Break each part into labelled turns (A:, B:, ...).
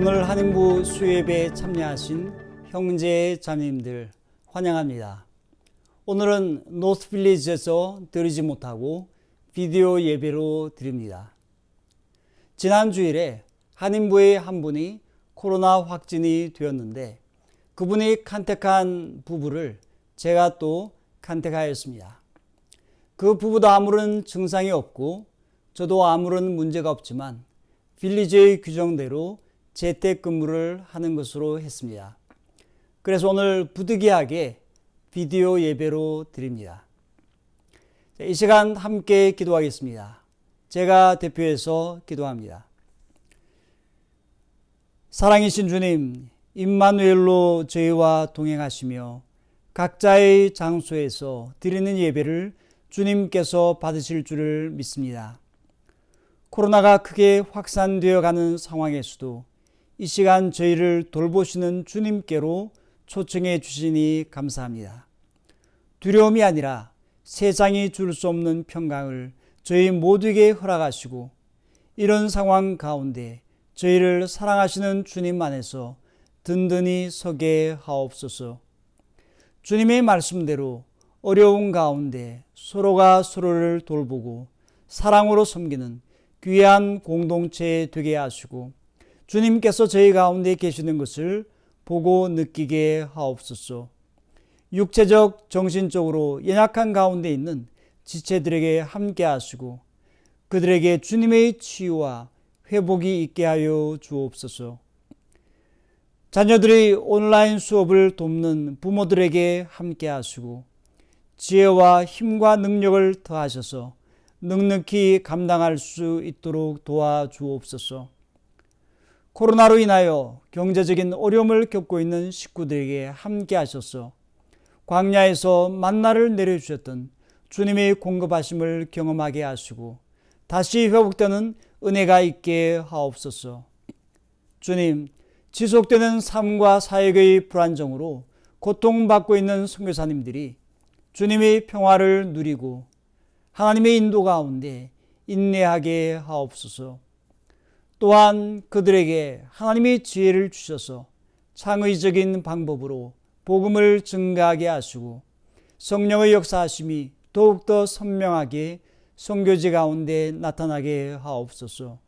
A: 오늘 한인부 수요예배에 참여하신 형제 자매님들 환영합니다. 오늘은 노스빌리지에서 드리지 못하고 비디오 예배로 드립니다. 지난 주일에 한인부의 한 분이 코로나 확진이 되었는데 그분이 컨택한 부부를 제가 또 컨택하였습니다. 그 부부도 아무런 증상이 없고 저도 아무런 문제가 없지만 빌리지의 규정대로 재택근무를 하는 것으로 했습니다. 그래서 오늘 부득이하게 비디오 예배로 드립니다. 이 시간 함께 기도하겠습니다. 제가 대표해서 기도합니다. 사랑이신 주님, 임마누엘로 저희와 동행하시며 각자의 장소에서 드리는 예배를 주님께서 받으실 줄을 믿습니다. 코로나가 크게 확산되어 가는 상황에서도 이 시간 저희를 돌보시는 주님께로 초청해 주시니 감사합니다. 두려움이 아니라 세상이 줄 수 없는 평강을 저희 모두에게 허락하시고 이런 상황 가운데 저희를 사랑하시는 주님 안에서 든든히 서게 하옵소서. 주님의 말씀대로 어려운 가운데 서로가 서로를 돌보고 사랑으로 섬기는 귀한 공동체 되게 하시고 주님께서 저희 가운데 계시는 것을 보고 느끼게 하옵소서. 육체적, 정신적으로 연약한 가운데 있는 지체들에게 함께 하시고 그들에게 주님의 치유와 회복이 있게 하여 주옵소서. 자녀들의 온라인 수업을 돕는 부모들에게 함께 하시고 지혜와 힘과 능력을 더하셔서 넉넉히 감당할 수 있도록 도와주옵소서. 코로나로 인하여 경제적인 어려움을 겪고 있는 식구들에게 함께 하셔서 광야에서 만나를 내려주셨던 주님의 공급하심을 경험하게 하시고 다시 회복되는 은혜가 있게 하옵소서. 주님, 지속되는 삶과 사역의 불안정으로 고통받고 있는 선교사님들이 주님의 평화를 누리고 하나님의 인도 가운데 인내하게 하옵소서. 또한 그들에게 하나님의 지혜를 주셔서 창의적인 방법으로 복음을 증가하게 하시고 성령의 역사하심이 더욱더 선명하게 선교지 가운데 나타나게 하옵소서.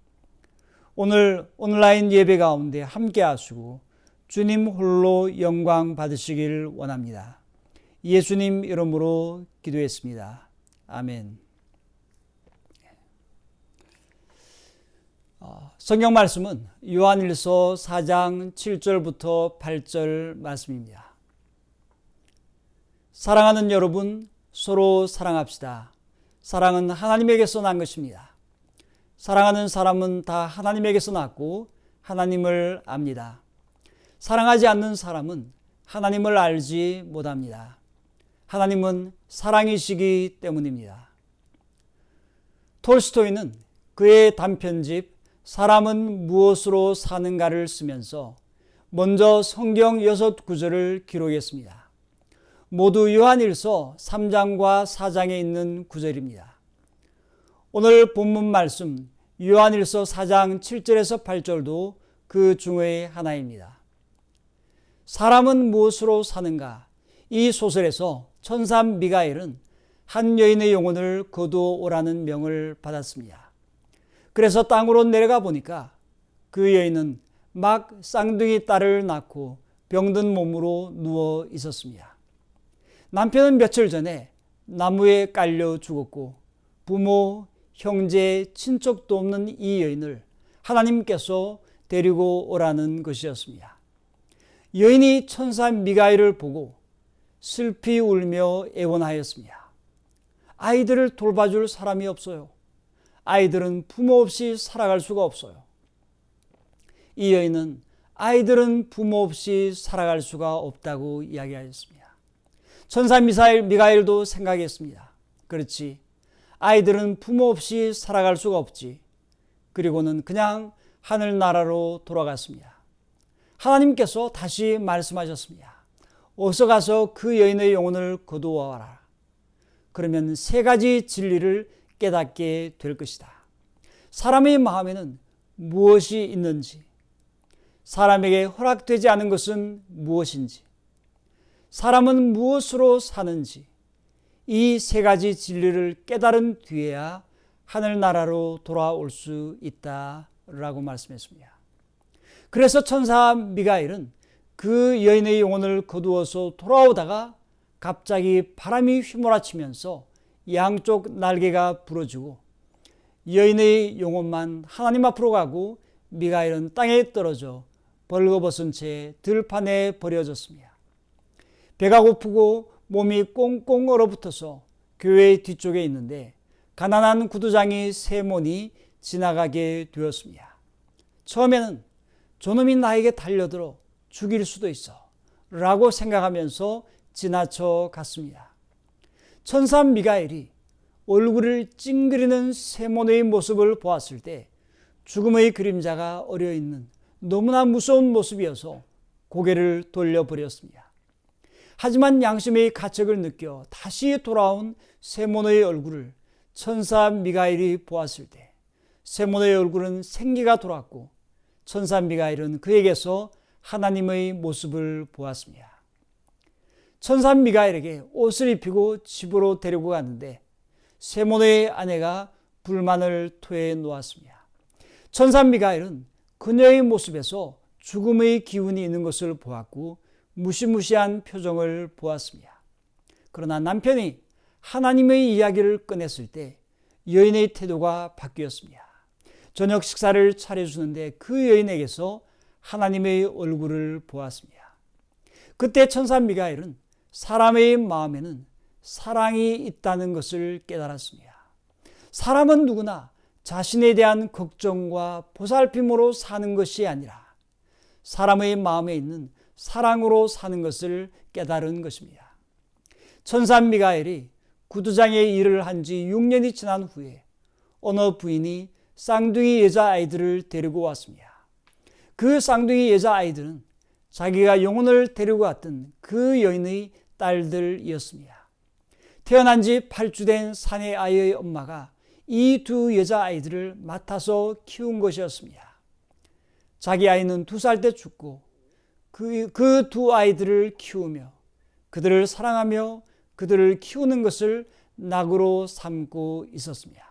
A: 오늘 온라인 예배 가운데 함께 하시고 주님 홀로 영광 받으시길 원합니다. 예수님 이름으로 기도했습니다. 아멘. 성경 말씀은 요한일서 4장 7절부터 8절 말씀입니다. 사랑하는 여러분, 서로 사랑합시다. 사랑은 하나님에게서 난 것입니다. 사랑하는 사람은 다 하나님에게서 났고 하나님을 압니다. 사랑하지 않는 사람은 하나님을 알지 못합니다. 하나님은 사랑이시기 때문입니다. 톨스토이는 그의 단편집 사람은 무엇으로 사는가를 쓰면서 먼저 성경 6구절을 기록했습니다. 모두 요한일서 3장과 4장에 있는 구절입니다. 오늘 본문 말씀 요한일서 4장 7절에서 8절도 그 중의 하나입니다. 사람은 무엇으로 사는가? 이 소설에서 천사 미가엘은 한 여인의 영혼을 거두어오라는 명을 받았습니다. 그래서 땅으로 내려가 보니까 그 여인은 막 쌍둥이 딸을 낳고 병든 몸으로 누워 있었습니다. 남편은 며칠 전에 나무에 깔려 죽었고 부모, 형제, 친척도 없는 이 여인을 하나님께서 데리고 오라는 것이었습니다. 여인이 천사 미가엘을 보고 슬피 울며 애원하였습니다. 아이들을 돌봐줄 사람이 없어요. 아이들은 부모 없이 살아갈 수가 없어요. 이 여인은 아이들은 부모 없이 살아갈 수가 없다고 이야기하였습니다. 천사 미가엘도 생각했습니다. 그렇지, 아이들은 부모 없이 살아갈 수가 없지. 그리고는 그냥 하늘나라로 돌아갔습니다. 하나님께서 다시 말씀하셨습니다. 어서 가서 그 여인의 영혼을 거두어와라. 그러면 3가지 진리를 깨닫게 될 것이다. 사람의 마음에는 무엇이 있는지, 사람에게 허락되지 않은 것은 무엇인지, 사람은 무엇으로 사는지, 이 3가지 진리를 깨달은 뒤에야 하늘나라로 돌아올 수 있다라고 말씀했습니다. 그래서 천사 미가엘은 그 여인의 영혼을 거두어서 돌아오다가 갑자기 바람이 휘몰아치면서 양쪽 날개가 부러지고 여인의 영혼만 하나님 앞으로 가고 미가엘은 땅에 떨어져 벌거벗은 채 들판에 버려졌습니다. 배가 고프고 몸이 꽁꽁 얼어붙어서 교회 뒤쪽에 있는데 가난한 구두장이 3몬이 지나가게 되었습니다. 처음에는 저놈이 나에게 달려들어 죽일 수도 있어 라고 생각하면서 지나쳐 갔습니다. 천사 미가엘이 얼굴을 찡그리는 3몬의 모습을 보았을 때 죽음의 그림자가 어려있는 너무나 무서운 모습이어서 고개를 돌려버렸습니다. 하지만 양심의 가책을 느껴 다시 돌아온 3몬의 얼굴을 천사 미가엘이 보았을 때 3몬의 얼굴은 생기가 돌았고 천사 미가엘은 그에게서 하나님의 모습을 보았습니다. 천사 미가엘에게 옷을 입히고 집으로 데리고 갔는데 3몬의 아내가 불만을 토해 놓았습니다. 천사 미가엘은 그녀의 모습에서 죽음의 기운이 있는 것을 보았고 무시무시한 표정을 보았습니다. 그러나 남편이 하나님의 이야기를 꺼냈을 때 여인의 태도가 바뀌었습니다. 저녁 식사를 차려주는데 그 여인에게서 하나님의 얼굴을 보았습니다. 그때 천사 미가엘은 사람의 마음에는 사랑이 있다는 것을 깨달았습니다. 사람은 누구나 자신에 대한 걱정과 보살핌으로 사는 것이 아니라 사람의 마음에 있는 사랑으로 사는 것을 깨달은 것입니다. 천사 미가엘이 구두장의 일을 한 지 6년이 지난 후에 어느 부인이 쌍둥이 여자아이들을 데리고 왔습니다. 그 쌍둥이 여자아이들은 자기가 영혼을 데리고 왔던 그 여인의 딸들이었습니다. 태어난 지 8주 된 사내 아이의 엄마가 이 2 여자아이들을 맡아서 키운 것이었습니다. 자기 아이는 2살 때 죽고 그 2 아이들을 키우며 그들을 사랑하며 그들을 키우는 것을 낙으로 삼고 있었습니다.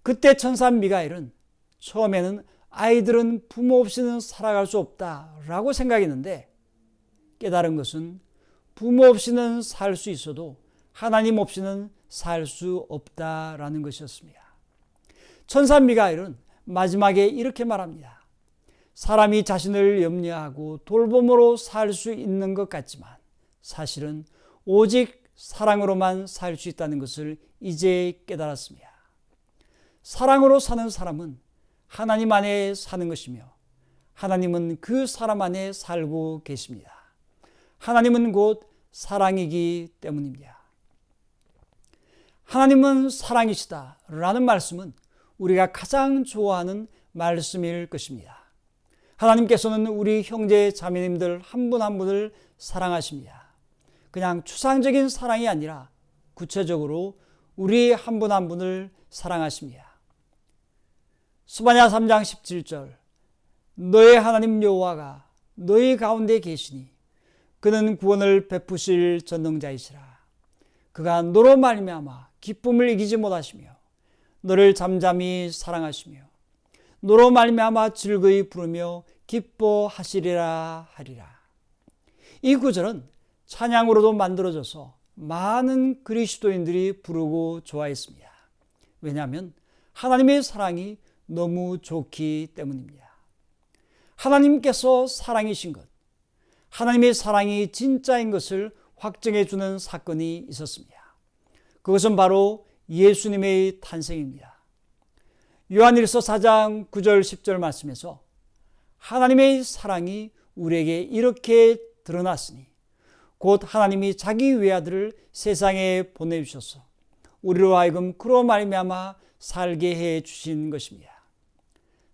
A: 그때 천사 미가엘은 처음에는 아이들은 부모 없이는 살아갈 수 없다라고 생각했는데 깨달은 것은 부모 없이는 살 수 있어도 하나님 없이는 살 수 없다라는 것이었습니다. 천사 미가엘은 마지막에 이렇게 말합니다. 사람이 자신을 염려하고 돌봄으로 살 수 있는 것 같지만 사실은 오직 사랑으로만 살 수 있다는 것을 이제 깨달았습니다. 사랑으로 사는 사람은 하나님 안에 사는 것이며 하나님은 그 사람 안에 살고 계십니다. 하나님은 곧 사랑이기 때문입니다. 하나님은 사랑이시다 라는 말씀은 우리가 가장 좋아하는 말씀일 것입니다. 하나님께서는 우리 형제 자매님들 한 분 한 분을 사랑하십니다. 그냥 추상적인 사랑이 아니라 구체적으로 우리 한 분 한 분을 사랑하십니다. 스바냐 3장 17절 너의 하나님 여호와가 너희 가운데 계시니 그는 구원을 베푸실 전능자이시라. 그가 너로 말미암아 기쁨을 이기지 못하시며 너를 잠잠히 사랑하시며 너로 말미암아 즐거이 부르며 기뻐하시리라 하리라. 이 구절은 찬양으로도 만들어져서 많은 그리스도인들이 부르고 좋아했습니다. 왜냐하면 하나님의 사랑이 너무 좋기 때문입니다. 하나님께서 사랑이신 것, 하나님의 사랑이 진짜인 것을 확증해 주는 사건이 있었습니다. 그것은 바로 예수님의 탄생입니다. 요한일서 4장 9절 10절 말씀에서 하나님의 사랑이 우리에게 이렇게 드러났으니 곧 하나님이 자기 외아들을 세상에 보내주셔서 우리로 하여금 그로 말미암아 살게 해 주신 것입니다.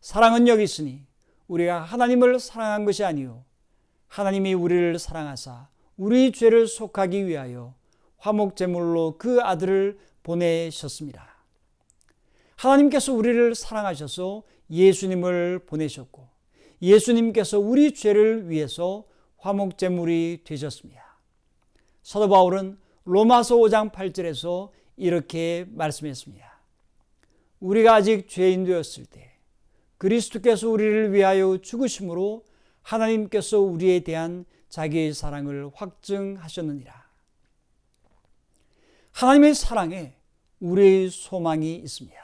A: 사랑은 여기 있으니 우리가 하나님을 사랑한 것이 아니요 하나님이 우리를 사랑하사 우리 죄를 속하기 위하여 화목제물로 그 아들을 보내셨습니다. 하나님께서 우리를 사랑하셔서 예수님을 보내셨고 예수님께서 우리 죄를 위해서 화목제물이 되셨습니다. 사도 바울은 로마서 5장 8절에서 이렇게 말씀했습니다. 우리가 아직 죄인 되었을 때 그리스도께서 우리를 위하여 죽으심으로 하나님께서 우리에 대한 자기의 사랑을 확증하셨느니라. 하나님의 사랑에 우리의 소망이 있습니다.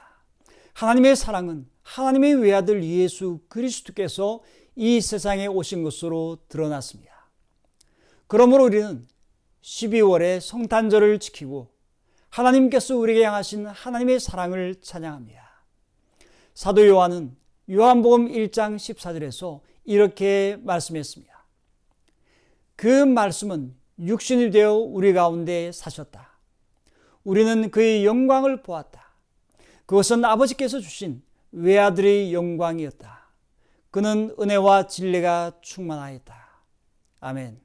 A: 하나님의 사랑은 하나님의 외아들 예수 그리스도께서 이 세상에 오신 것으로 드러났습니다. 그러므로 우리는 12월에 성탄절을 지키고 하나님께서 우리에게 향하신 하나님의 사랑을 찬양합니다. 사도 요한은 요한복음 1장 14절에서 이렇게 말씀했습니다. 그 말씀은 육신이 되어 우리 가운데 사셨다. 우리는 그의 영광을 보았다. 그것은 아버지께서 주신 외아들의 영광이었다. 그는 은혜와 진리가 충만하였다. 아멘.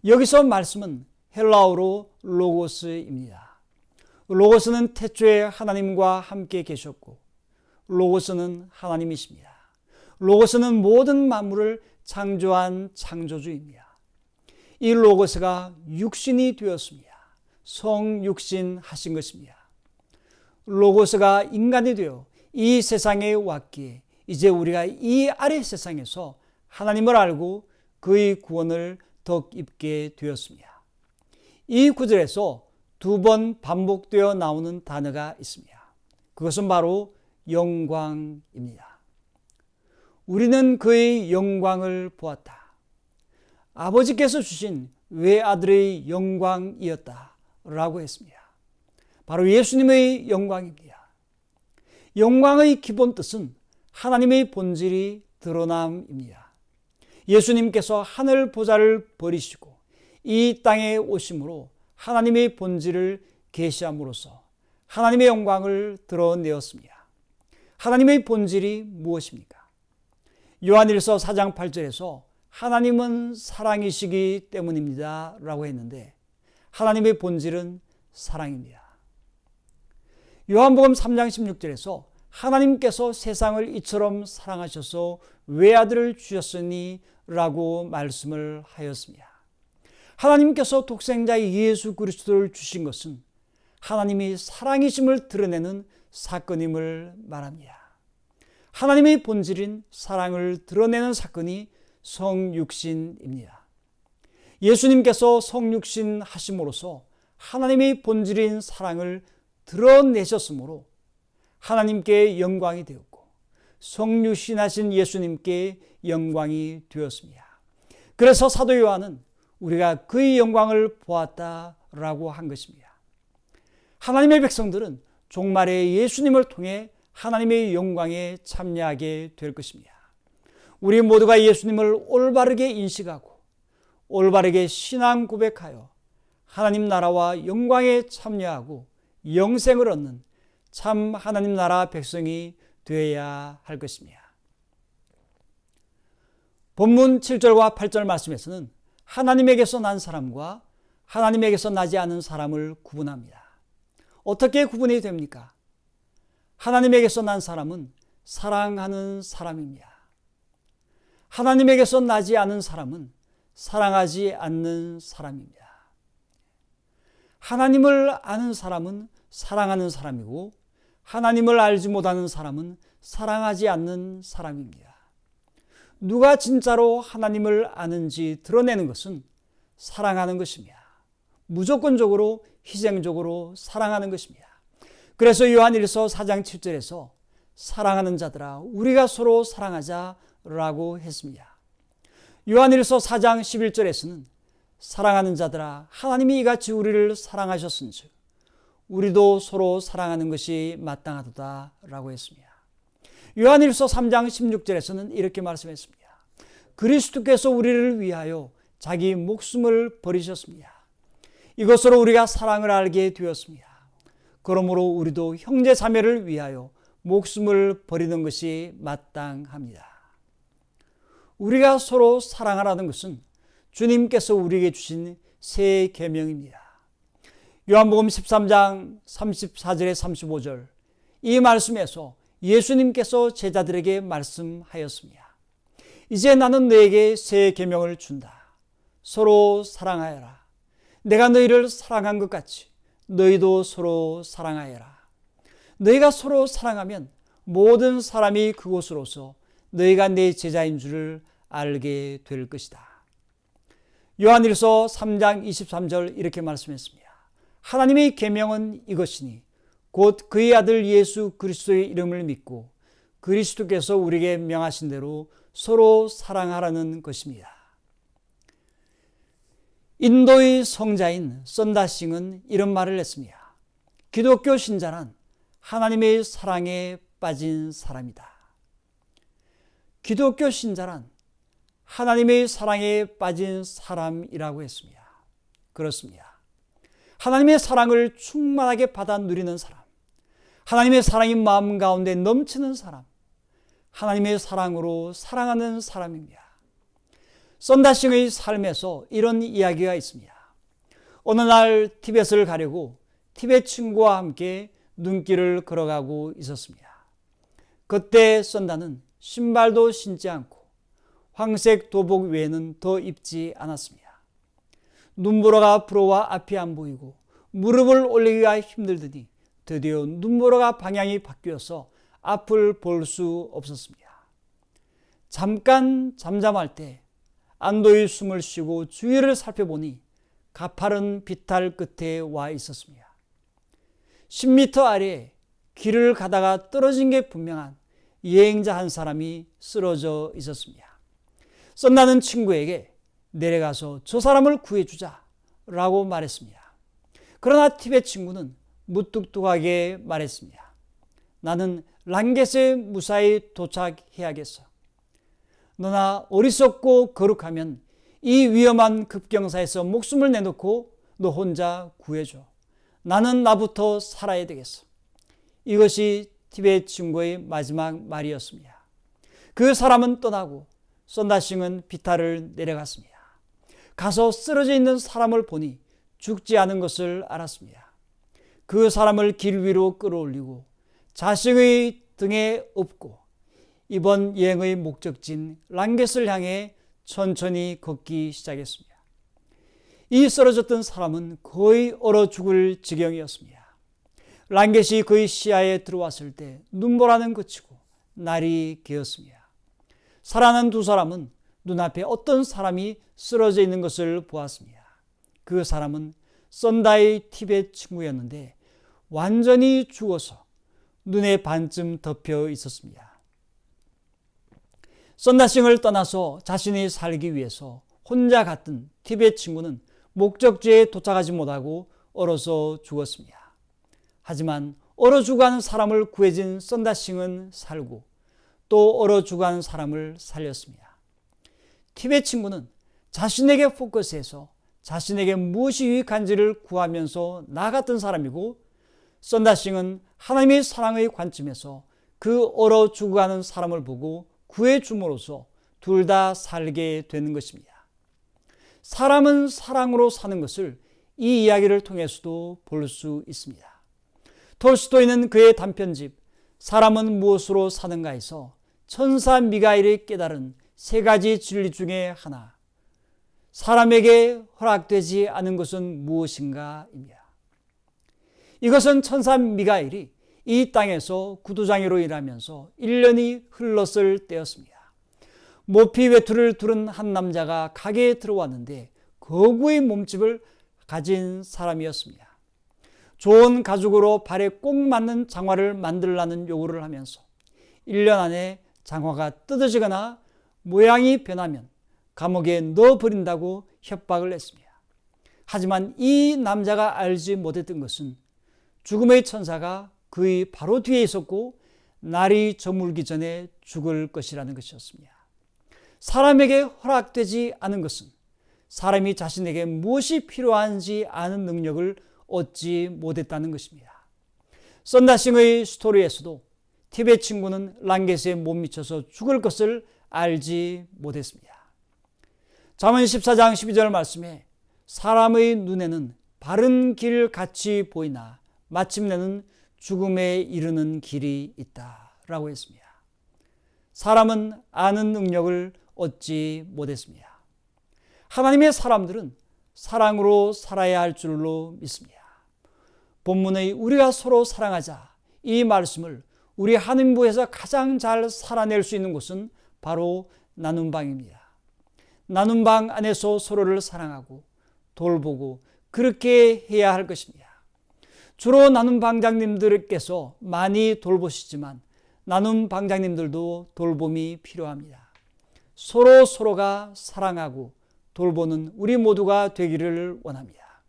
A: 여기서 말씀은 헬라어로 로고스입니다. 로고스는 태초에 하나님과 함께 계셨고 로고스는 하나님이십니다. 로고스는 모든 만물을 창조한 창조주입니다. 이 로고스가 육신이 되었습니다. 성육신 하신 것입니다. 로고스가 인간이 되어 이 세상에 왔기에 이제 우리가 이 아래 세상에서 하나님을 알고 그의 구원을 덕 입게 되었습니다. 이 구절에서 두 번 반복되어 나오는 단어가 있습니다. 그것은 바로 영광입니다. 우리는 그의 영광을 보았다. 아버지께서 주신 외아들의 영광이었다 라고 했습니다. 바로 예수님의 영광입니다. 영광의 기본 뜻은 하나님의 본질이 드러남입니다. 예수님께서 하늘 보좌를 버리시고 이 땅에 오심으로 하나님의 본질을 계시함으로써 하나님의 영광을 드러내었습니다. 하나님의 본질이 무엇입니까? 요한일서 4장 8절에서 하나님은 사랑이시기 때문입니다 라고 했는데 하나님의 본질은 사랑입니다. 요한복음 3장 16절에서 하나님께서 세상을 이처럼 사랑하셔서 외아들을 주셨으니 라고 말씀을 하였습니다. 하나님께서 독생자의 예수 그리스도를 주신 것은 하나님이 사랑이심을 드러내는 사건임을 말합니다. 하나님의 본질인 사랑을 드러내는 사건이 성육신입니다. 예수님께서 성육신 하심으로써 하나님의 본질인 사랑을 드러내셨으므로 하나님께 영광이 되었고 성육신하신 예수님께 영광이 되었습니다. 그래서 사도 요한은 우리가 그의 영광을 보았다라고 한 것입니다. 하나님의 백성들은 종말에 예수님을 통해 하나님의 영광에 참여하게 될 것입니다. 우리 모두가 예수님을 올바르게 인식하고 올바르게 신앙 고백하여 하나님 나라와 영광에 참여하고 영생을 얻는 참 하나님 나라 백성이 되어야 할 것입니다. 본문 7절과 8절 말씀에서는 하나님에게서 난 사람과 하나님에게서 나지 않은 사람을 구분합니다. 어떻게 구분이 됩니까? 하나님에게서 난 사람은 사랑하는 사람입니다. 하나님에게서 나지 않은 사람은 사랑하지 않는 사람입니다. 하나님을 아는 사람은 사랑하는 사람이고 하나님을 알지 못하는 사람은 사랑하지 않는 사람입니다. 누가 진짜로 하나님을 아는지 드러내는 것은 사랑하는 것입니다. 무조건적으로 희생적으로 사랑하는 것입니다. 그래서 요한일서 4장 7절에서 사랑하는 자들아 우리가 서로 사랑하자라고 했습니다. 요한일서 4장 11절에서는 사랑하는 자들아 하나님이 이같이 우리를 사랑하셨은즉 우리도 서로 사랑하는 것이 마땅하도다 라고 했습니다. 요한일서 3장 16절에서는 이렇게 말씀했습니다. 그리스도께서 우리를 위하여 자기 목숨을 버리셨습니다. 이것으로 우리가 사랑을 알게 되었습니다. 그러므로 우리도 형제 자매를 위하여 목숨을 버리는 것이 마땅합니다. 우리가 서로 사랑하라는 것은 주님께서 우리에게 주신 새 계명입니다. 요한복음 13장 34절에 35절 이 말씀에서 예수님께서 제자들에게 말씀하였습니다. 이제 나는 너에게 새 계명을 준다. 서로 사랑하여라. 내가 너희를 사랑한 것 같이 너희도 서로 사랑하여라. 너희가 서로 사랑하면 모든 사람이 그곳으로서 너희가 내 제자인 줄을 알게 될 것이다. 요한일서 3장 23절 이렇게 말씀했습니다. 하나님의 계명은 이것이니 곧 그의 아들 예수 그리스도의 이름을 믿고 그리스도께서 우리에게 명하신 대로 서로 사랑하라는 것입니다. 인도의 성자인 썬다싱은 이런 말을 했습니다. 기독교 신자란 하나님의 사랑에 빠진 사람이다. 기독교 신자란 하나님의 사랑에 빠진 사람이라고 했습니다. 그렇습니다. 하나님의 사랑을 충만하게 받아 누리는 사람, 하나님의 사랑이 마음 가운데 넘치는 사람, 하나님의 사랑으로 사랑하는 사람입니다. 썬다싱의 삶에서 이런 이야기가 있습니다. 어느 날 티벳을 가려고 티벳 친구와 함께 눈길을 걸어가고 있었습니다. 그때 썬다는 신발도 신지 않고 황색 도복 외에는 더 입지 않았습니다. 눈보라가 불어와 앞이 안 보이고 무릎을 올리기가 힘들더니 드디어 눈보라가 방향이 바뀌어서 앞을 볼 수 없었습니다. 잠깐 잠잠할 때 안도의 숨을 쉬고 주위를 살펴보니 가파른 비탈 끝에 와 있었습니다. 10m 아래에 길을 가다가 떨어진 게 분명한 여행자 한 사람이 쓰러져 있었습니다. 썬다는 친구에게 내려가서 저 사람을 구해주자 라고 말했습니다. 그러나 티벳 친구는 무뚝뚝하게 말했습니다. 나는 랑겟에 무사히 도착해야겠어. 너나 어리석고 거룩하면 이 위험한 급경사에서 목숨을 내놓고 너 혼자 구해줘. 나는 나부터 살아야 되겠어. 이것이 티벳 친구의 마지막 말이었습니다. 그 사람은 떠나고 썬다싱은 비탈을 내려갔습니다. 가서 쓰러져 있는 사람을 보니 죽지 않은 것을 알았습니다. 그 사람을 길 위로 끌어올리고 자식의 등에 업고 이번 여행의 목적지인 랑겟을 향해 천천히 걷기 시작했습니다. 이 쓰러졌던 사람은 거의 얼어 죽을 지경이었습니다. 랑겟이 그의 시야에 들어왔을 때 눈보라는 그치고 날이 개었습니다. 살아난 두 사람은 눈앞에 어떤 사람이 쓰러져 있는 것을 보았습니다. 그 사람은 썬다의 티벳 친구였는데 완전히 죽어서 눈에 반쯤 덮여 있었습니다. 썬다싱을 떠나서 자신이 살기 위해서 혼자 갔던 티벳 친구는 목적지에 도착하지 못하고 얼어서 죽었습니다. 하지만 얼어 죽어가는 사람을 구해진 썬다싱은 살고 또 얼어 죽어가는 사람을 살렸습니다. 티벳 친구는 자신에게 포커스해서 자신에게 무엇이 유익한지를 구하면서 나아갔던 사람이고, 썬다싱은 하나님의 사랑의 관점에서 그 얼어 죽어가는 사람을 보고 구해줌으로써 둘 다 살게 되는 것입니다. 사람은 사랑으로 사는 것을 이 이야기를 통해서도 볼 수 있습니다. 톨스토이는 그의 단편집 사람은 무엇으로 사는가에서 천사 미가엘이 깨달은 세 가지 진리 중에 하나, 사람에게 허락되지 않은 것은 무엇인가입니다. 이것은 천사 미가엘이 이 땅에서 구두장이로 일하면서 1년이 흘렀을 때였습니다. 모피 외투를 두른 한 남자가 가게에 들어왔는데 거구의 몸집을 가진 사람이었습니다. 좋은 가죽으로 발에 꼭 맞는 장화를 만들라는 요구를 하면서 1년 안에 장화가 뜯어지거나 모양이 변하면 감옥에 넣어버린다고 협박을 했습니다. 하지만 이 남자가 알지 못했던 것은 죽음의 천사가 그의 바로 뒤에 있었고 날이 저물기 전에 죽을 것이라는 것이었습니다. 사람에게 허락되지 않은 것은 사람이 자신에게 무엇이 필요한지 아는 능력을 얻지 못했다는 것입니다. 썬다싱의 스토리에서도 티벳 친구는 랑겟에 못 미쳐서 죽을 것을 알지 못했습니다. 잠언 14장 12절 말씀에 사람의 눈에는 바른 길 같이 보이나 마침내는 죽음에 이르는 길이 있다 라고 했습니다. 사람은 아는 능력을 얻지 못했습니다. 하나님의 사람들은 사랑으로 살아야 할 줄로 믿습니다. 본문의 우리가 서로 사랑하자 이 말씀을 우리 하나님부에서 가장 잘 살아낼 수 있는 곳은 바로 나눔방입니다. 나눔방 안에서 서로를 사랑하고 돌보고 그렇게 해야 할 것입니다. 주로 나눔방장님들께서 많이 돌보시지만 나눔방장님들도 돌봄이 필요합니다. 서로가 사랑하고 돌보는 우리 모두가 되기를 원합니다.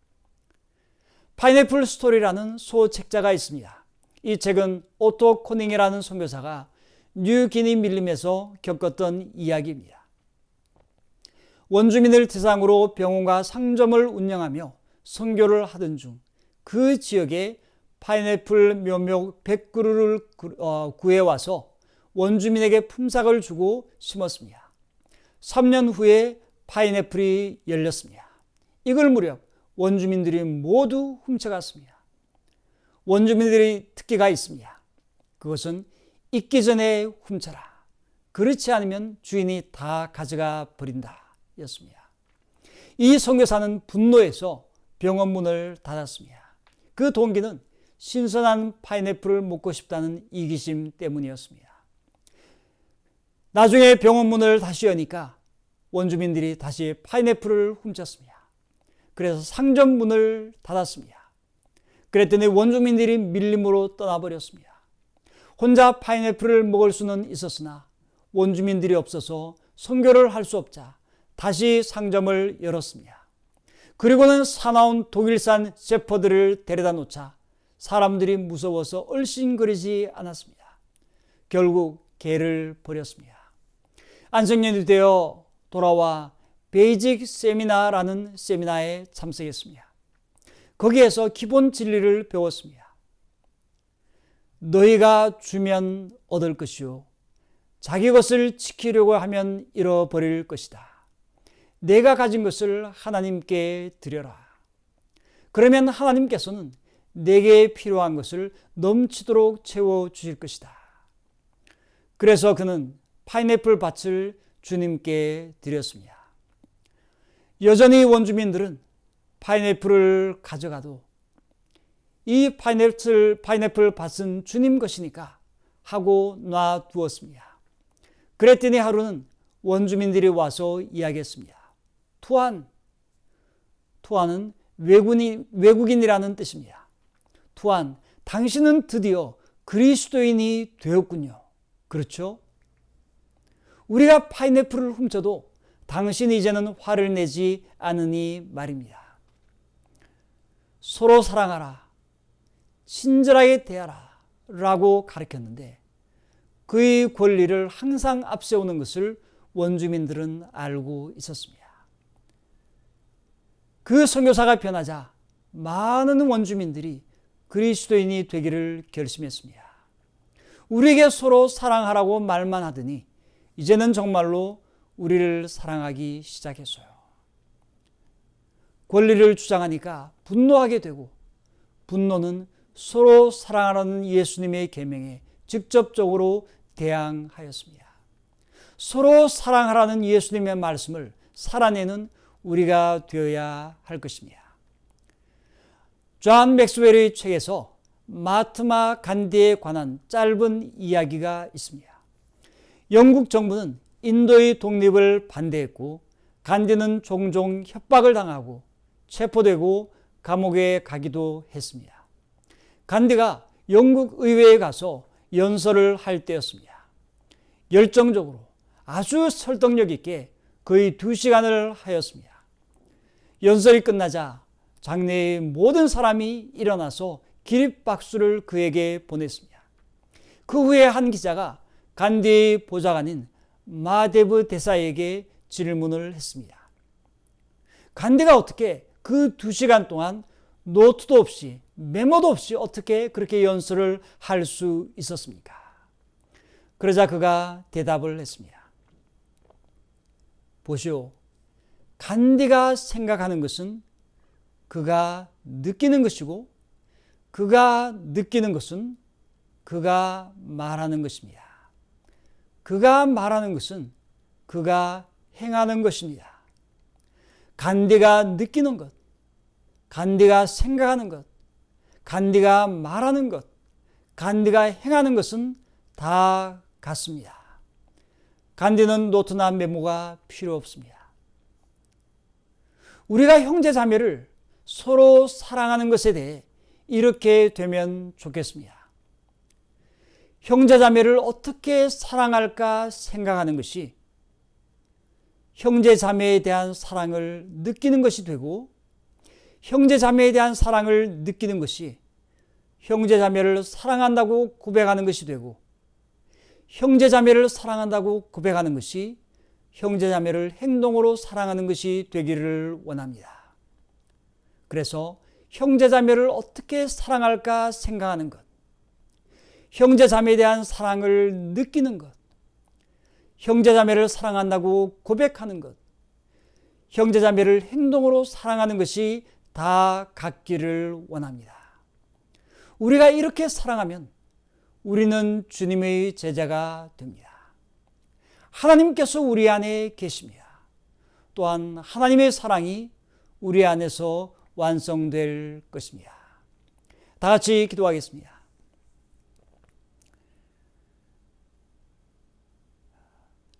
A: 파인애플 스토리라는 소책자가 있습니다. 이 책은 오토 코닝이라는 선교사가 뉴기니 밀림에서 겪었던 이야기입니다. 원주민을 대상으로 병원과 상점을 운영하며 선교를 하던 중 그 지역에 파인애플 묘목 100그루를 구해와서 원주민에게 품삯을 주고 심었습니다. 3년 후에 파인애플이 열렸습니다. 이걸 무렵 원주민들이 모두 훔쳐갔습니다. 원주민들의 특기가 있습니다. 그것은 익기 전에 훔쳐라. 그렇지 않으면 주인이 다 가져가 버린다 였습니다. 이 선교사는 분노해서 병원 문을 닫았습니다. 그 동기는 신선한 파인애플을 먹고 싶다는 이기심 때문이었습니다. 나중에 병원 문을 다시 여니까 원주민들이 다시 파인애플을 훔쳤습니다. 그래서 상점 문을 닫았습니다. 그랬더니 원주민들이 밀림으로 떠나버렸습니다. 혼자 파인애플을 먹을 수는 있었으나 원주민들이 없어서 선교를 할 수 없자 다시 상점을 열었습니다. 그리고는 사나운 독일산 셰퍼드를 데려다 놓자 사람들이 무서워서 얼씬거리지 않았습니다. 결국 개를 버렸습니다. 안성년이 되어 돌아와 베이직 세미나라는 세미나에 참석했습니다. 거기에서 기본 진리를 배웠습니다. 너희가 주면 얻을 것이요 자기 것을 지키려고 하면 잃어버릴 것이다. 내가 가진 것을 하나님께 드려라. 그러면 하나님께서는 내게 필요한 것을 넘치도록 채워주실 것이다. 그래서 그는 파인애플 밭을 주님께 드렸습니다. 여전히 원주민들은 파인애플을 가져가도 이 파인애플 밭은 주님 것이니까 하고 놔두었습니다. 그랬더니 하루는 원주민들이 와서 이야기했습니다. 투안은 외국인이라는 뜻입니다. 투안, 당신은 드디어 그리스도인이 되었군요. 그렇죠? 우리가 파인애플을 훔쳐도 당신이 이제는 화를 내지 않으니 말입니다. 서로 사랑하라, 친절하게 대하라 라고 가르쳤는데 그의 권리를 항상 앞세우는 것을 원주민들은 알고 있었습니다. 그 선교사가 변하자 많은 원주민들이 그리스도인이 되기를 결심했습니다. 우리에게 서로 사랑하라고 말만 하더니 이제는 정말로 우리를 사랑하기 시작했어요. 권리를 주장하니까 분노하게 되고 분노는 서로 사랑하라는 예수님의 계명에 직접적으로 대항하였습니다. 서로 사랑하라는 예수님의 말씀을 살아내는 우리가 되어야 할 것입니다. 존 맥스웰의 책에서 마트마 간디에 관한 짧은 이야기가 있습니다. 영국 정부는 인도의 독립을 반대했고 간디는 종종 협박을 당하고 체포되고 감옥에 가기도 했습니다. 간디가 영국 의회에 가서 연설을 할 때였습니다. 열정적으로 아주 설득력 있게 거의 2시간을 하였습니다. 연설이 끝나자 장내의 모든 사람이 일어나서 기립박수를 그에게 보냈습니다. 그 후에 한 기자가 간디의 보좌관인 마데브 대사에게 질문을 했습니다. 간디가 어떻게 그 2시간 동안 노트도 없이 메모도 없이 어떻게 그렇게 연설을 할 수 있었습니까? 그러자 그가 대답을 했습니다. 보시오, 간디가 생각하는 것은 그가 느끼는 것이고 그가 느끼는 것은 그가 말하는 것입니다. 그가 말하는 것은 그가 행하는 것입니다. 간디가 느끼는 것, 간디가 생각하는 것, 간디가 말하는 것, 간디가 행하는 것은 다 같습니다. 간디는 노트나 메모가 필요 없습니다. 우리가 형제 자매를 서로 사랑하는 것에 대해 이렇게 되면 좋겠습니다. 형제 자매를 어떻게 사랑할까 생각하는 것이 형제 자매에 대한 사랑을 느끼는 것이 되고 형제 자매에 대한 사랑을 느끼는 것이 형제 자매를 사랑한다고 고백하는 것이 되고 형제 자매를 사랑한다고 고백하는 것이 형제 자매를 행동으로 사랑하는 것이 되기를 원합니다. 그래서 형제 자매를 어떻게 사랑할까 생각하는 것, 형제 자매에 대한 사랑을 느끼는 것, 형제 자매를 사랑한다고 고백하는 것, 형제 자매를 행동으로 사랑하는 것이 다 같기를 원합니다. 우리가 이렇게 사랑하면 우리는 주님의 제자가 됩니다. 하나님께서 우리 안에 계십니다. 또한 하나님의 사랑이 우리 안에서 완성될 것입니다. 다 같이 기도하겠습니다.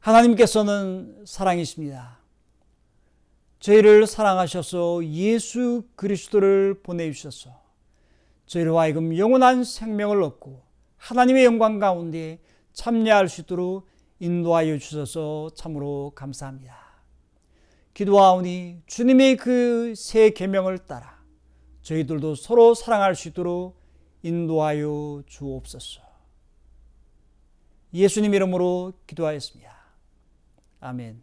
A: 하나님께서는 사랑이십니다. 저희를 사랑하셔서 예수 그리스도를 보내주셔서 저희로 하여금 영원한 생명을 얻고 하나님의 영광 가운데 참여할 수 있도록 인도하여 주셔서 참으로 감사합니다. 기도하오니 주님의 그 새 계명을 따라 저희들도 서로 사랑할 수 있도록 인도하여 주옵소서. 예수님 이름으로 기도하였습니다. 아멘.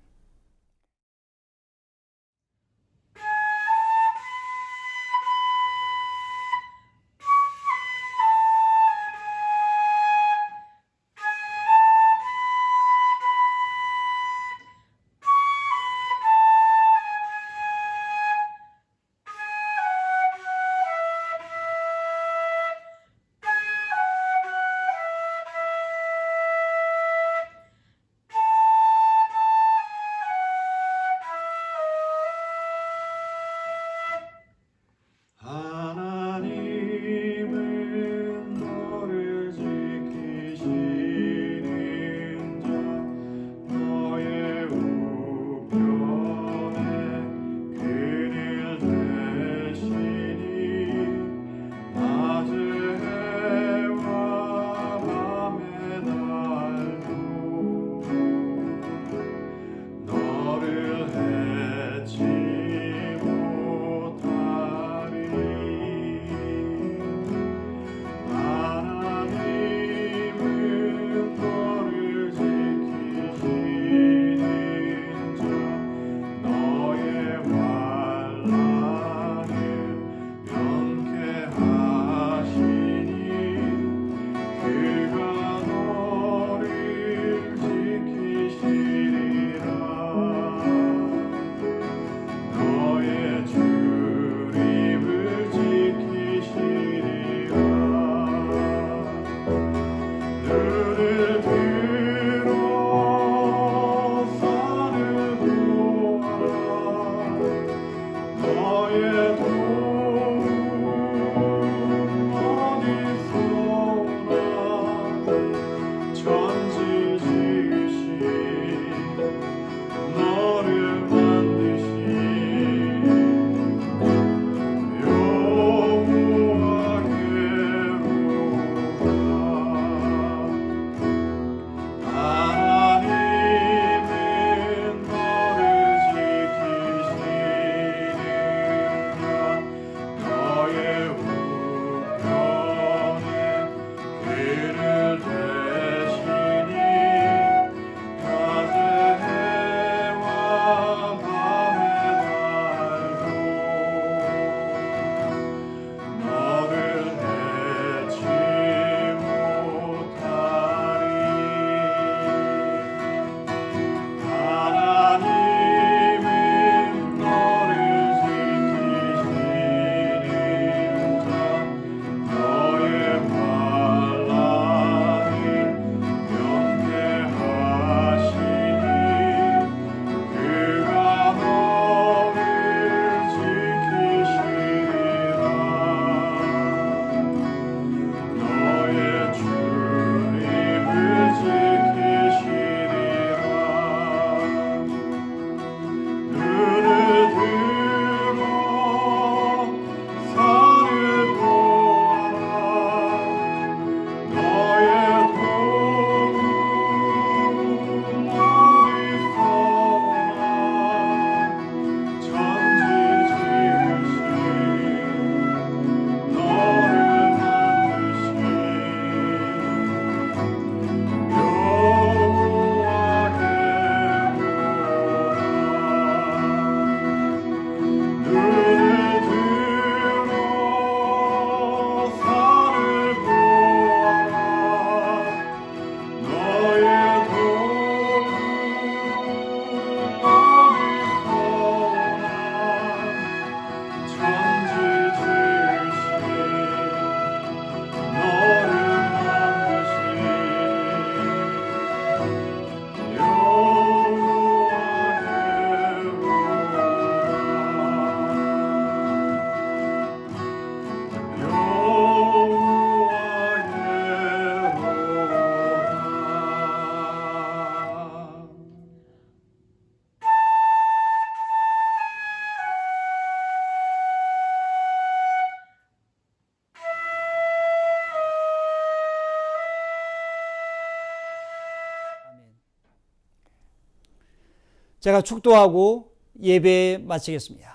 A: 제가 축도하고 예배 마치겠습니다.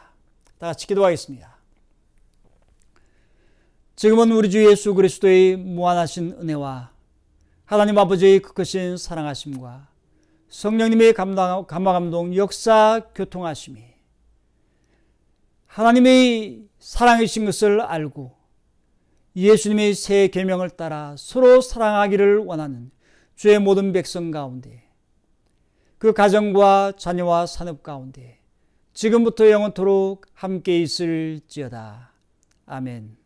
A: 다 같이 기도하겠습니다. 지금은 우리 주 예수 그리스도의 무한하신 은혜와 하나님 아버지의 크크신 사랑하심과 성령님의 감화감동 역사 교통하심이 하나님의 사랑이신 것을 알고 예수님의 새 계명을 따라 서로 사랑하기를 원하는 주의 모든 백성 가운데, 그 가정과 자녀와 산업 가운데 지금부터 영원토록 함께 있을지어다. 아멘.